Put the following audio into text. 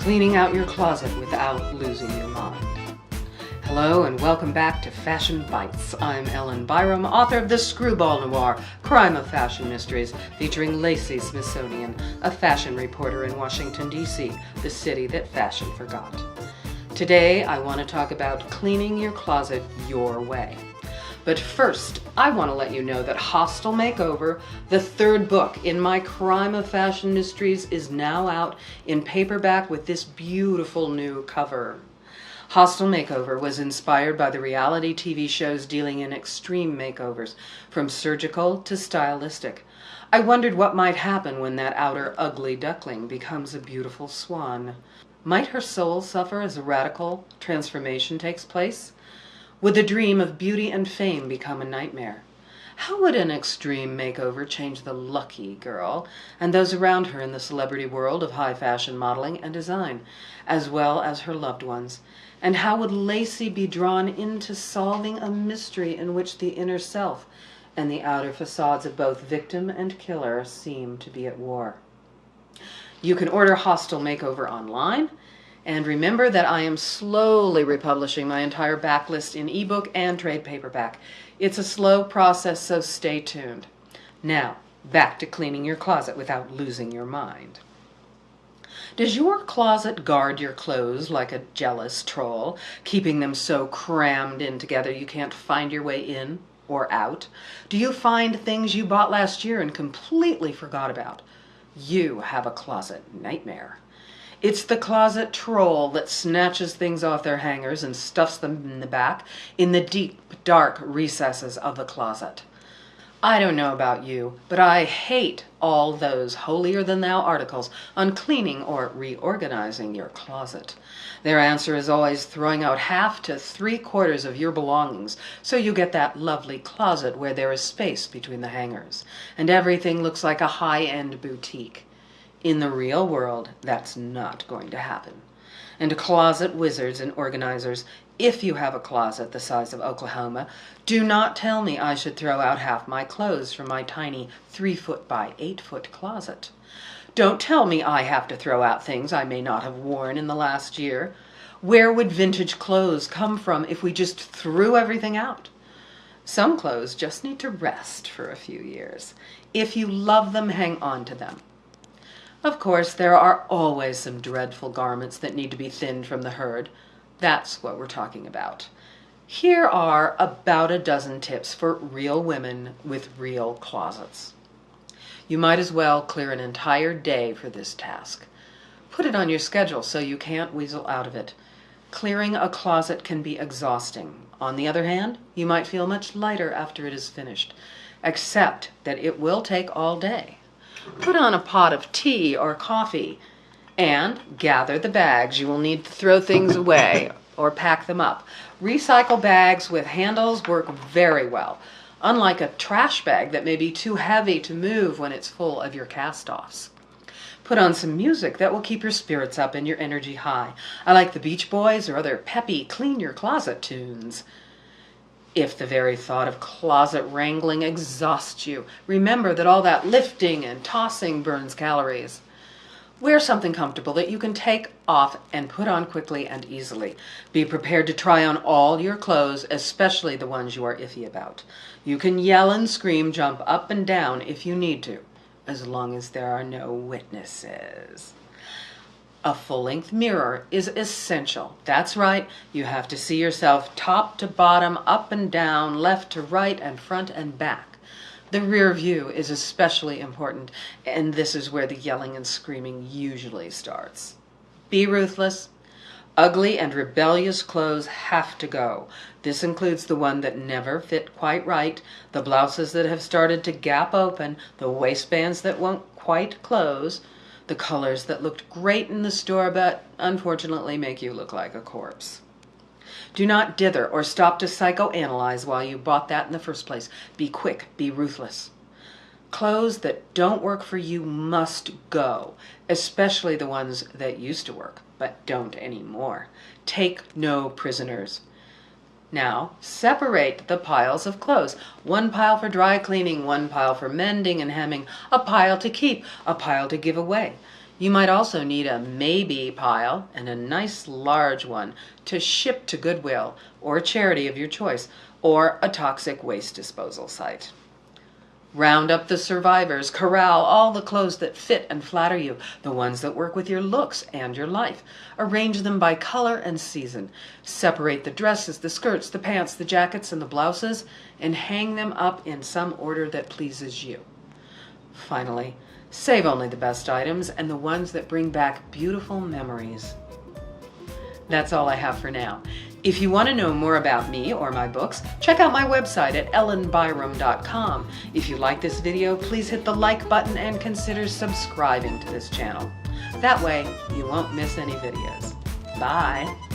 Cleaning out your closet without losing your mind. Hello and welcome back to Fashion Bites. I'm Ellen Byerrum, author of the Screwball Noir, Crime of Fashion Mysteries, featuring Lacey Smithsonian, a fashion reporter in Washington, D.C., the city that fashion forgot. Today, I want to talk about cleaning your closet your way. But first, I want to let you know that Hostile Makeover, the third book in my Crime of Fashion Mysteries, is now out in paperback with this beautiful new cover. Hostile Makeover was inspired by the reality TV shows dealing in extreme makeovers, from surgical to stylistic. I wondered what might happen when that outer ugly duckling becomes a beautiful swan. Might her soul suffer as a radical transformation takes place? Would the dream of beauty and fame become a nightmare? How would an extreme makeover change the lucky girl and those around her in the celebrity world of high fashion modeling and design, as well as her loved ones? And how would Lacey be drawn into solving a mystery in which the inner self and the outer facades of both victim and killer seem to be at war? You can order Hostile Makeover online. And remember that I am slowly republishing my entire backlist in ebook and trade paperback. It's a slow process, so stay tuned. Now, back to cleaning your closet without losing your mind. Does your closet guard your clothes like a jealous troll, keeping them so crammed in together you can't find your way in or out? Do you find things you bought last year and completely forgot about? You have a closet nightmare. It's the closet troll that snatches things off their hangers and stuffs them in the back, in the deep, dark recesses of the closet. I don't know about you, but I hate all those holier-than-thou articles on cleaning or reorganizing your closet. Their answer is always throwing out half to 3/4 of your belongings, so you get that lovely closet where there is space between the hangers, and everything looks like a high-end boutique. In the real world, that's not going to happen. And closet wizards and organizers, if you have a closet the size of Oklahoma, do not tell me I should throw out half my clothes from my tiny 3-foot by 8-foot closet. Don't tell me I have to throw out things I may not have worn in the last year. Where would vintage clothes come from if we just threw everything out? Some clothes just need to rest for a few years. If you love them, hang on to them. Of course, there are always some dreadful garments that need to be thinned from the herd. That's what we're talking about. Here are about a dozen tips for real women with real closets. You might as well clear an entire day for this task. Put it on your schedule so you can't weasel out of it. Clearing a closet can be exhausting. On the other hand, you might feel much lighter after it is finished, except that it will take all day. Put on a pot of tea or coffee and gather the bags. You will need to throw things away or pack them up. Recycle bags with handles work very well, unlike a trash bag that may be too heavy to move when it's full of your cast-offs. Put on some music that will keep your spirits up and your energy high. I like the Beach Boys or other peppy, clean your closet tunes. If the very thought of closet wrangling exhausts you, remember that all that lifting and tossing burns calories. Wear something comfortable that you can take off and put on quickly and easily. Be prepared to try on all your clothes, especially the ones you are iffy about. You can yell and scream, jump up and down if you need to, as long as there are no witnesses. A full-length mirror is essential. That's right, you have to see yourself top to bottom, up and down, left to right, and front and back. The rear view is especially important, and this is where the yelling and screaming usually starts. Be ruthless. Ugly and rebellious clothes have to go. This includes the one that never fit quite right, the blouses that have started to gap open, the waistbands that won't quite close, the colors that looked great in the store but unfortunately make you look like a corpse. Do not dither or stop to psychoanalyze why you bought that in the first place. Be quick, be ruthless. Clothes that don't work for you must go, especially the ones that used to work but don't anymore. Take no prisoners. Now, separate the piles of clothes. One pile for dry cleaning, one pile for mending and hemming, a pile to keep, a pile to give away. You might also need a maybe pile and a nice large one to ship to Goodwill or a charity of your choice, or a toxic waste disposal site. Round up the survivors, corral all the clothes that fit and flatter you, the ones that work with your looks and your life. Arrange them by color and season. Separate the dresses, the skirts, the pants, the jackets, and the blouses, and hang them up in some order that pleases you. Finally, save only the best items and the ones that bring back beautiful memories. That's all I have for now. If you want to know more about me or my books, check out my website at ellenbyerrum.com. If you like this video, please hit the like button and consider subscribing to this channel. That way, you won't miss any videos. Bye.